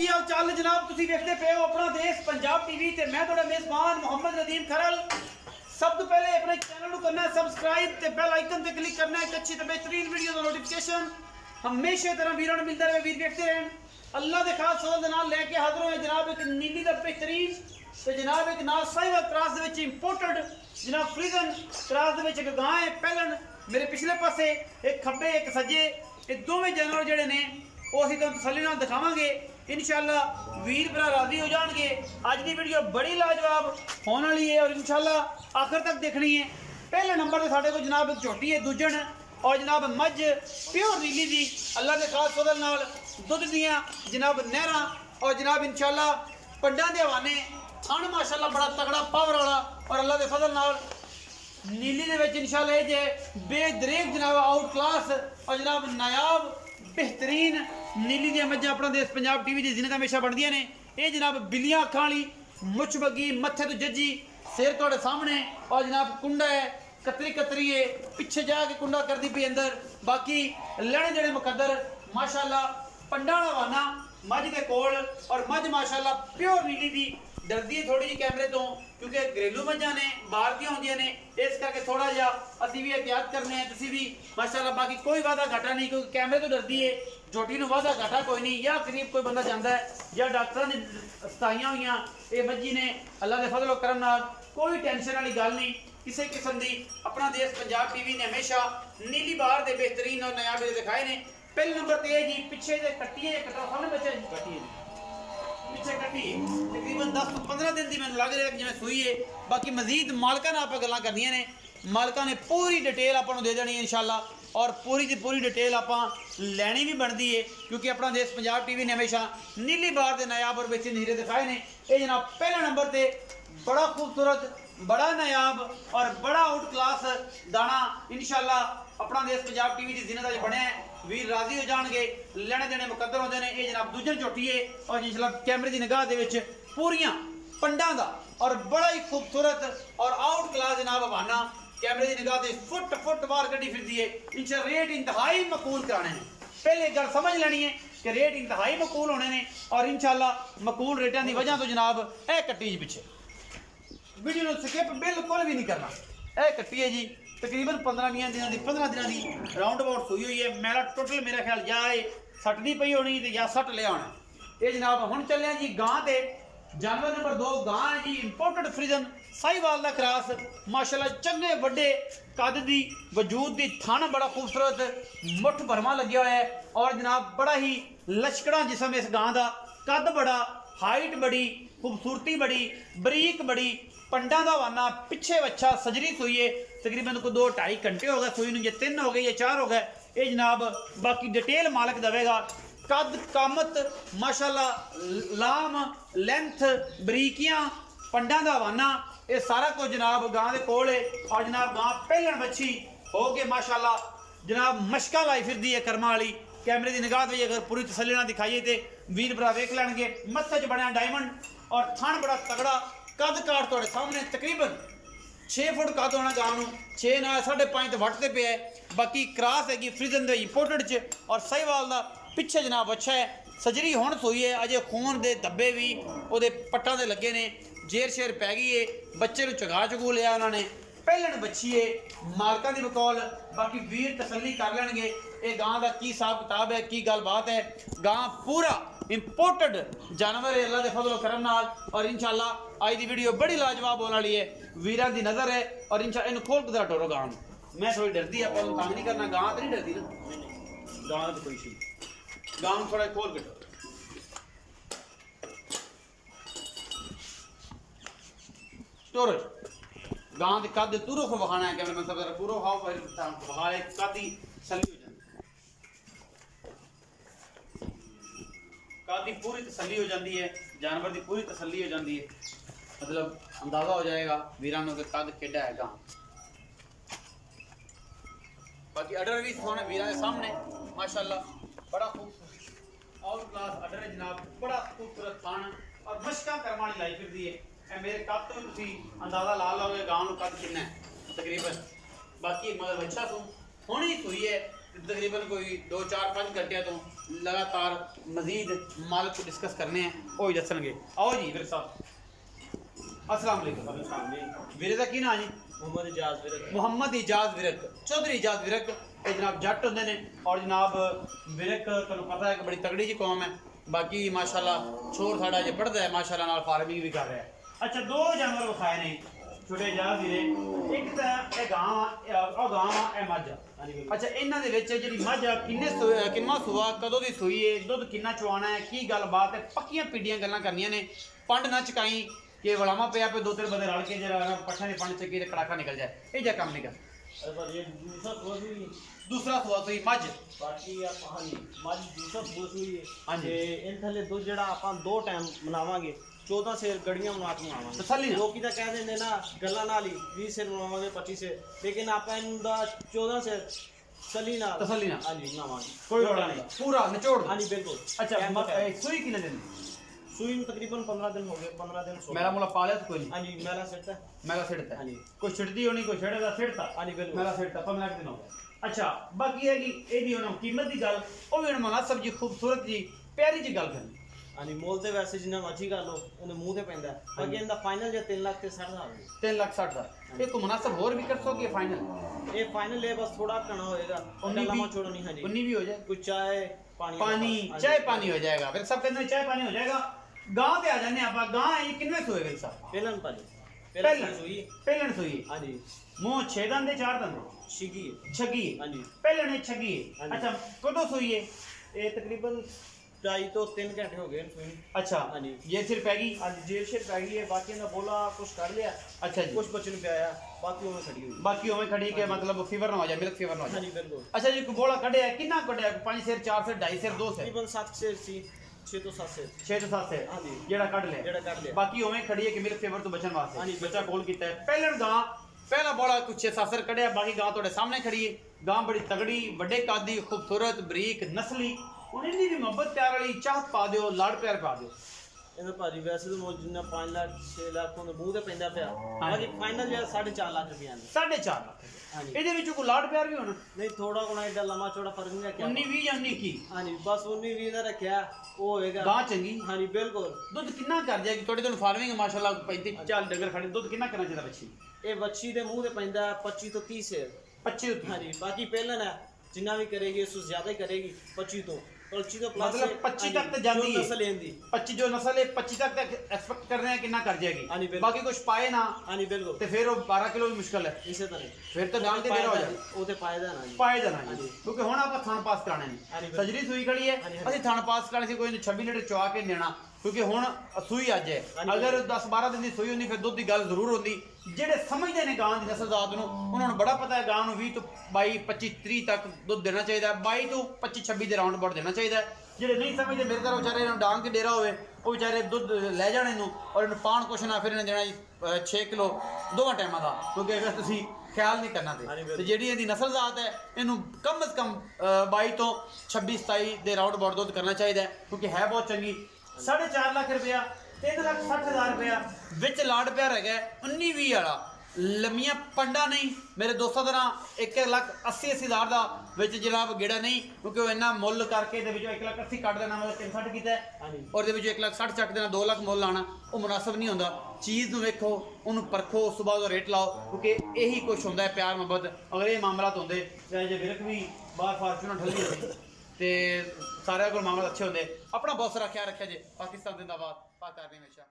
की हाल चाल जनाब, तुसी देखते पे हो अपना देश पंजाब टीवी ते मैं थोड़ा मेजबान मोहम्मद नदीम खरल। सब तो पहले अपने चैनल को करना है सब्सक्राइब ते बेल आइकन पे क्लिक करना है। एक अच्छी तो बेहतरीन वीडियो का नोटिफिकेशन हमेशा तरह वीरों ने मिलता रहे, वीर देखते रहें। अल्लाह के खास सोल दे नाल लेके हाजिर होए जनाब एक नीली दा बेहतरीन ते जनाब एक नाल साहिवाल क्रॉस दे विच इंपोर्टेड जनाब फ्रीजन क्रॉस दे विच एक गां है पहलन मेरे पिछले पासे एक खब्बे एक सज्जे ये दोवें जानवर जेडे ने वो असीं तुहानूं तसल्ली नाल दिखावांगे इंशाअल्लाह। वीर भरा राजी हो जाएंगे। अज की वीडियो बड़ी लाजवाब होने वाली है और इंशाअल्लाह आखिर तक देखनी है। पहले नंबर पर साढ़े को जनाब एक झोटी है दूजन और जनाब मझ प्योर नीली दी अल्लाह के खास फजल नाल दुध दियाँ जनाब नहरां और जनाब इंशाअल्लाह पंडां दे हवाने थण माशाअल्लाह बड़ा तगड़ा पावर वाला और अल्लाह के फजल नाल नीली दे विच इंशाअल्लाह जे बेदरेक जनाब आउट क्लास और जनाब नायाब बेहतरीन नीली दी मज्जां अपना देश पंजाब टीवी दी जिन्नत हमेशा बनदियां ने। ये जनाब बिल्लियां अखां वाली मुछ बगी मत्थे तो जज्जी सिर तुहाडे सामने और जनाब कुंडा है कतरी कतरी है पिछे जाके कुंडा कर दी पई अंदर। बाकी लैने जेड़े मुकद्दर माशाअल्लाह पंडा वाना मझ के कोल और मझ माशाअल्लाह प्योर नीली दी डरदी है थोड़ी जी कैमरे तो क्योंकि घरेलू मझां ने बाहर दी होंदियां ने इस करके थोड़ा जिहा असीं भी एहतियात करने हैं तुसीं भी माशाअल्लाह। बाकी कोई वादा घाटा नहीं क्योंकि कैमरे तो डरदी है झोटी नूं वादा घाटा कोई नहीं। या करीब कोई बंदा जाता है या डॉक्टर ने सताइयां हुई ये मज्जी ने अल्लाह के फजल करम नाल कोई टेंशन वाली गल नहीं किसी किस्म की। अपना देश पंजाब टीवी ने हमेशा नीली बाहर के बेहतरीन और नया वीडियो दिखाए ने। पहले नंबर पर है जी पिछे जे कट्टी है कटा सामने बच्चे कट्टी है पिछे कट्टी तकरीबन 10 तो 15 दिन की मैं लग रहा है जिवें सूई है। बाकी मजीद मालका नाल आपां गल्लां करनियां ने मालका ने पूरी डिटेल आपां नूं दे देनी है इंशाअल्लाह और पूरी की पूरी डिटेल आपां लैनी भी बनती है क्योंकि अपना देश पंजाब टीवी ने हमेशा नीली बार के नायाब और बेहतरीन हीरे दिखाए ने। ये जनाब पहले नंबर पर बड़ा खूबसूरत बड़ा नायाब और बड़ा आउट क्लास दाना इंशाअल्लाह अपना देश पंजाब टीवी की जिन्नत बने वीर राजी हो जाएंगे लेने देने मुकद्दर होते हैं। ये जनाब दूजन झोटी है और इंशाअल्लाह कैमरे की निगाह दे विच पूरियां पंडां दा और बड़ा ही खूबसूरत और आउट क्लास जनाब हवाना कैमरे की निगाह से फुट फुट बाहर कड्डी फिरदी है। इंशाअल्लाह रेट इंतहाई मकबूल कराने हैं। पहले एक गल समझ लेनी है कि रेट इंतहाई मकबूल होने ने और इंशाअल्लाह मकबूल रेटां की वजह तो जनाब ए कट्टी पिछे वीडियो स्किप बिल्कुल भी नहीं करना। यह कट्टी है जी तकरीबन 15-20 दिनों की 15 दिनों की राउंड अबाउट सूई हुई है। मेरा टोटल मेरा ख्याल या सट नहीं पई होनी तो या सट लिया होना। ये जनाब हुण चलिया जी गां ते जानवर नंबर 2 गां है जी इंपोर्टेड फ्रीजन साहिवाल का क्रॉस माशाअल्लाह चंगे वड्डे कद दी वजूद दी थन बड़ा खूबसूरत मुठ भरमा लग्या हुआ है और जनाब बड़ा ही लश्कड़ा जिसम इस गां का कद बड़ा हाइट बड़ी खूबसूरती बड़ी बरीक बड़ी पंडा का वाना पिछे बच्चा सजरी सूई है तकरीबन को 2-2.5 घंटे हो गए सूई जे 3 हो गए या 4 हो गए। ये जनाब बाकी डिटेल मालिक देगा कद कामत माशाअल्लाह लाम लेंथ बरीकियां पंडा का वाना ये सारा कुछ जनाब गां के कोल है और जनाब गां पहलन बच्ची हो के माशाअल्लाह जनाब मशका लाई फिरदी है कर्मा वाली। कैमरे की निगाह भी अगर पूरी तसल्ली ना दिखाइए तो वीर भरा वेख लैणगे मत्थे च बनया डायमंड और थन बड़ा तगड़ा कद काट तुहाडे सामने तकरीबन 6 फुट कद होना गां नूं 6 ना 5.5 तो वटते पे है। बाकी क्रॉस हैगी फ्रीजन दे इंपोर्टेड च और साहिवाल दा पिछे जनाब अच्छा है सजरी हुण सोई है अजे खून दे धब्बे भी ओदे पट्टां दे लगे ने जेर शेर पै गई है बच्चे नूं चगा चगू लिया उन्होंने पहलन बच्ची है मालका की बकौल। बाकी वीर तसल्ली कर लेंगे ये गां का की हिसाब किताब है की गलबात है। गां पूरा इंपोर्टेड जानवर है अल्लाह के फजल करम नाल और इंशाअल्लाह आज की वीडियो बड़ी लाजवाब होने वाली है। वीरां की नज़र है और इंशाअल्लाह इन्हूं खोल के टोरो गां मैं थोड़ी डरती है तंग नहीं करना गां तो नहीं डरती ना गां तो कोई सी गां थोड़ा खोल के टोरो गां के कद तुरो को वखाना है कैमरा मतलब पूरा खाओ फिर वहा कद ही सली हो जाती पूरी तसल्ली हो जाती है जानवर की पूरी तसल्ली हो जाती है मतलब अंदाजा हो जाएगा वीरां के कद केड़ा है गां। बाकी अडर भी सोने वीरां के सामने माशाअल्लाह बड़ा खूबसूरत आउट क्लास अडर है जनाब बड़ा खूबसूरत थान और मशका कर्म वाली लाई फिरदी है। मेरे कद तो तुसी अंदाजा ला लोगे गां नूं कद कितना है तकरीबन। बाकी मगर बच्चा तू हुण ही सूई है तकरीबन कोई 2-4-5 घंटे तो लगातार मजीद मालिक को डिस्कस करने हैं वो ही दसणगे। आओ जी वीर साहब अस्सलाम वालेकुम। वीरे का की नाम जी? मुहम्मद इजाज विरक, चौधरी इजाज विरक। ये जनाब जट होंगे ने और जनाब विरक तुहानू पता है कि बड़ी तगड़ी जी कौम है। बाकी माशाल्लाह छोर साड़ा जो पढ़ता है माशाल्लाह नाल फार्मिंग भी कर रहा है। अच्छा दो जानवर विखाए ने छोटे इजाज वीरे, एक तो गांव है मझ। अच्छा इन्हां दे विच जिहड़ी मझ किन्ना सूआ कदों दी सूई है, दुध किन्ना चवाना है, की गलबात है, पक्कियां पीढ़ियां गल्लां करनियां ने। पंड ना चकाई कि वलामा पे पे 2-3 बंदे रल के जरा पट्ठा ने पंड चकी कड़ाका निकल जाए, ये जा काम नहीं कर। दूसरा सुआ सुई मझ बाकी हाँ जी मझ दूसरा सुआ सुई है। हाँ जी इन थले दुध जड़ा आपां 2 टाइम बनावांगे 14 सेर गड़ियां बना के बनावांगे। तसल्ली लोग की कह देंगे ना गल्लां नाल ही 20 सेर बनावांगे 25 सेर, लेकिन आपां इनदा 14 सेर तसल्ली ना हाँ जी बनावांगे, कोई रोड़ा नहीं, पूरा निचोड़। हाँ जी बिल्कुल। अच्छा सुई कितने दिन? सुई तकरीबन 15 दिन हो गए, 15 दिन मेरा मुला पाले तो कोई नहीं। हाँ जी मेरा सेट है, मेरा सेट है। हाँ जी कोई छिड़ती होनी कोई छेड़ेगा सेटता। हाँ जी बिल्कुल मेरा सेट 15 दिन हो गए। अच्छा बाकी है कि एदी हुन कीमत दी गल ओ भी हुन मुनासिब जी खूबसूरत जी प्यारी जी गल करनी। हाँ जी मोल ते वैसे जिन्ना मर्जी कर लो उन्हें मुंह ते पैंदा है। बाकी इनदा फाइनल जे 3 लाख ते 60 हज़ार 3,60,000 एक मुनासिब और भी कर सकोगे फाइनल? ये फाइनल है बस थोड़ा कना होएगा, लम्बा छोड़ो नहीं। हाँ जी 19 भी हो जाए, कुछ चाय पानी चाय पानी हो जाएगा। फिर सब कहते हैं चाय पानी हो जाएगा। गांव पे आ जाने आप, गांव है ये कितने सोए फिर साहब? पेलन पाजी पेलन सुई। हाँ जी मुंह 6 दंद 4 दंद छगी छगी। हाँ जी पेलन है छगी। अच्छा कदों सोई है? ये तकरीबन 2.5 तो 3 घंटे हो गए सुई। अच्छा हाँ जी ये सिर पै गई? हाँ जी जेल शेर पै गई है, बाकी ना बोला कुछ कर लिया। अच्छा जी कुछ बच्चे ने पियाया, बाकी उन्हें खड़ी हुई, बाकी उन्हें खड़ी के मतलब फीवर ना हो जाए, मिल्क फीवर ना हो जाए। हाँ जी बिल्कुल। अच्छा जी बोला कढ़े है कितना कढ़े है? 5 सेर 4 सेर 2.5 सेर 2 सेर तकरीबन 7 सेर सी 6 तो 7 सेर 6 तो 7 सेर। हाँ जी जेड़ा कढ़ ले बाकी उन्हें खड़ी है कि मिल्क फीवर तो बचन वास्ते। हाँ जी बच्चा कोल कीता है। पहले गां पहला बोला कुछ 6-7 सेर कढ़े, बाकी गां थोड़े सामने खड़ी है। गां बड़ी तगड़ी बड़े कादी खूबसूरत बरीक नस्ली, उन्हें भी मोहब्बत प्यार वाली चाहत पा दियो, लाड़ प्यार पा दियो। इन्हें भाजी वैसे तो मुझे जिन्ना 5 लाख 6 लाख को मुंह ते पैंदा पिया, बाकी फाइनल जो 4.5 लाख रुपया आंदा। 4.5 लाख। हाँ जी ਇਹਦੇ ਵਿੱਚ ਕੋਈ ਲਾੜ ਪਿਆਰ ਵੀ ਹੋਣਾ? नहीं थोड़ा कोना एडा लम्बा चौड़ा फर्क नहीं रखा। 19-20 ਜਾਂ 19-21? हाँ जी बस 19-20 ਦਾ ਰੱਖਿਆ ਉਹ ਹੋਏਗਾ। ਗਾਂ ਚੰਗੀ। हाँ जी बिल्कुल। ਦੁੱਧ ਕਿੰਨਾ ਕਰ ਜਾਏਗੀ? ਤੁਹਾਡੇ ਤੋਂ ਫਾਰਮਿੰਗ ਮਾਸ਼ਾਅੱਲਾ 35-40 ਡੰਗਰ ਖੜੇ, ਦੁੱਧ ਕਿੰਨਾ ਕਰਨਾ ਚਾਹੀਦਾ ਬੱਚੀ? ਇਹ ਬੱਚੀ ਦੇ ਮੂੰਹ ਤੇ ਪੈਂਦਾ 25 ਤੋਂ 30 सेर। 25 हाँ जी बाकी पहलन है जिन्ना भी करेगी उससे ज्यादा ही करेगी 25 तो प्लस मतलब 25 तक तो जाती है। नस्ल लेंदी 25 जो नस्ल है 25 तक एक्सपेक्ट कर रहे हैं कितना कर जाएगी। हाँ जी बाकी कुछ पाए ना। हाँ जी बिल्कुल। तो फिर वो 12 किलो भी मुश्किल है इसे तरह फिर तो डाल के देना हो जाए वो ते पाए दा ना जी पाए जाना जी, क्योंकि हुन आप थान पास कराने ने। सजरी सूई खड़ी है, ਅਸੀਂ थान पास कराने से कोई 26 लीटर चवा के देना, क्योंकि हुन सूई अज है। अगर 10-12 दिन की सूई होंदी फिर दुध की गल जरूर होंदी। ਜਿਹੜੇ ਸਮਝਦੇ ਨੇ ਗਾਂ ਦੀ ਨਸਲ ਜ਼ਾਤ ਨੂੰ ਉਹਨਾਂ ਨੂੰ ਬੜਾ ਪਤਾ ਹੈ ਗਾਂ ਨੂੰ 20 ਤੋਂ 22-25-30 ਤੱਕ ਦੁੱਧ ਦੇਣਾ ਚਾਹੀਦਾ, 22 ਤੋਂ 25-26 ਦੇ ਰਾਉਂਡ ਬਾਅਦ ਦੇਣਾ ਚਾਹੀਦਾ। ਜਿਹੜੇ ਨਹੀਂ ਸਮਝਦੇ ਮੇਰੇ ਤਰ੍ਹਾਂ ਵਿਚਾਰੇ ਨੂੰ ਡਾਂਗ ਕੇ ਡੇਰਾ ਹੋਵੇ ਉਹ ਵਿਚਾਰੇ ਦੁੱਧ ਲੈ ਜਾਣ ਇਹਨੂੰ ਔਰ ਇਹਨੂੰ ਪਾਣ ਕੁਛ ਨਾ, ਫਿਰ ਇਹਨੇ ਦੇਣਾ ਜੀ 6 ਕਿਲੋ ਦੋਵਾਂ ਟਾਈਮਾਂ ਦਾ, ਕਿਉਂਕਿ ਅਗਰ ਤੁਸੀਂ ਖਿਆਲ ਨਹੀਂ ਕਰਨਾ ਤੇ ਜਿਹੜੀ ਇਹਦੀ ਨਸਲ ਜ਼ਾਤ ਹੈ ਇਹਨੂੰ ਕਮ ਅਜ਼ ਕਮ 22 ਤੋਂ 26-27 ਦੇ ਰਾਉਂਡ ਬਾਅਦ ਦੁੱਧ ਕਰਨਾ ਚਾਹੀਦਾ, ਕਿਉਂਕਿ ਹੈ ਬਹੁਤ ਚੰਗੀ। 4.5 ਲੱਖ ਰੁਪਇਆ 3,60,000 रुपया विच लाड़ प्यार है 19-20 वाला लम्मियां पंडा नहीं मेरे दोस्तों तरह 1,80,000 का विच जनाब गेड़ा नहीं, क्योंकि वो इन्ना मुल करके 1,80,000 कट देना मतलब 360 किया और 1,60,000 चक देना 2 लाख मुल लाना वो मुनासिब नहीं होता। चीज़ में वेखो उन्होंने परखो उस बाद रेट लाओ, क्योंकि यही कुछ होंगे प्यार मोहब्बत। अगर ये मामला होंगे जो विरक भी बाहर फार्चूनर ढली होती तो सारे को मामला अच्छे होंगे। अपना बहुत सारा ख्याल रखा जे। पाकिस्तान जिंदाबाद, पाक आर्मी हमेशा।